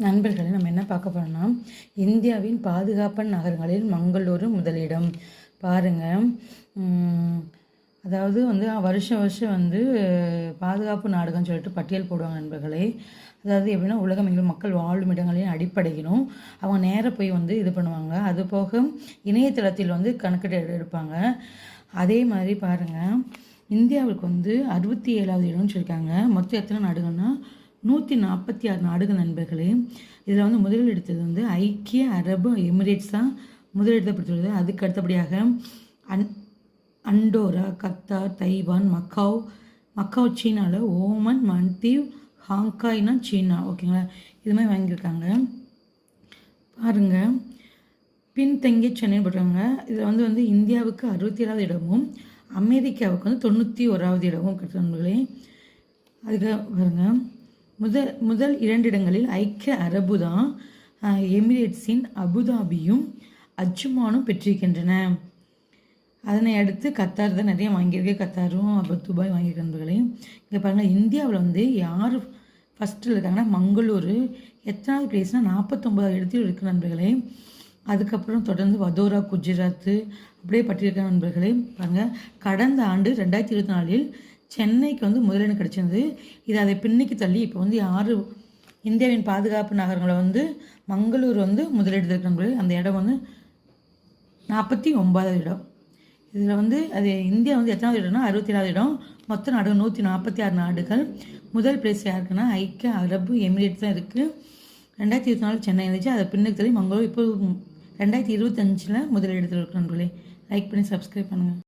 நண்பர்களே, நம்ம என்ன பார்க்க போறோம்னா, இந்தியாவின் பாதுகாப்பான நகரங்களில் மங்களூரு முதலிடம். பாருங்க. அதாவது வந்து வருஷம் வருஷம் வந்து பாதுகாப்பு நாடுகள்னு சொல்லிட்டு பட்டியல் போடுவாங்க நண்பர்களே. அதாவது எப்படின்னா, உலகமெங்கிலும் மக்கள் வாழும் இடங்களின் அடிப்படையிலும் அவங்க நேராக போய் வந்து இது பண்ணுவாங்க. அதுபோக இணையதளத்தில் வந்து கணக்கெடு எடுப்பாங்க. அதே மாதிரி பாருங்கள், இந்தியாவுக்கு வந்து 67வது இடம்னு சொல்லியிருக்காங்க. மொத்தம் எத்தனை நாடுகள்னா 146 நாடுகள் நண்பர்களே. இதில் வந்து முதலில் எடுத்தது வந்து ஐக்கிய அரபு எமிரேட்ஸ் தான் முதலிடத்தை பிடித்துள்ளது. அதுக்கு அடுத்தபடியாக அண்டோரா, கத்தார், தைவான், மக்காவ் சீனாவில், ஓமன், மல்தீவ், ஹாங்காய்னா சீனா, ஓகேங்களா, இது மாதிரி வாங்கியிருக்காங்க. பாருங்கள், பின்தங்கிய சென்னை போட்டிருக்காங்க. இதில் வந்து இந்தியாவுக்கு 67வது இடமும் அமெரிக்காவுக்கு வந்து 91வது இடமும் நண்பர்களே. அதுக்கு பாருங்கள், முதல் 2 இடங்களில் ஐக்கிய அரபு தான் எமிரேட்ஸின் அபுதாபியும் அஜ்மானும் பெற்றிருக்கின்றன. அதனை அடுத்து கத்தார் தான் நிறைய வாங்கியிருக்கு. கத்தாரும் அப்புறம் துபாய் வாங்கியிருக்க நண்பர்களே. இங்கே பாருங்கள், இந்தியாவில் வந்து யார் ஃபஸ்ட்டில் இருக்காங்கன்னா மங்களூரு எத்தனாவது பிளேஸ்னால் 49வது இடத்தில் இருக்கு நண்பர்களே. அதுக்கப்புறம் தொடர்ந்து வதோரா, குஜராத்து அப்படியே பட்டிருக்க நண்பர்களே. பாருங்கள், கடந்த ஆண்டு 2024 சென்னைக்கு வந்து முதலிடம் கிடைச்சிருந்தது. இது அதை பின்னிக்கு தள்ளி இப்போ வந்து இந்தியாவின் பாதுகாப்பு நகரங்களை வந்து மங்களூர் வந்து முதலிடத்தில் இருக்கிற அந்த இடம் வந்து 49வது இடம். இதில் வந்து அது இந்தியா வந்து எத்தனாவது இடம்னா 67வது இடம். மொத்த நாடுகள் 146 நாடுகள். முதல் பிளேஸ் யாருக்குன்னா ஐக்கிய அரபு எமிரேட்ஸ் தான் இருக்குது. 2024 சென்னை இருந்துச்சு, அதை பின்னுக்கு தள்ளி மங்களூர் இப்போ 2025 முதலிடத்தில் இருக்கிற நண்பர்களே. லைக் பண்ணி சப்ஸ்கிரைப் பண்ணுங்கள்.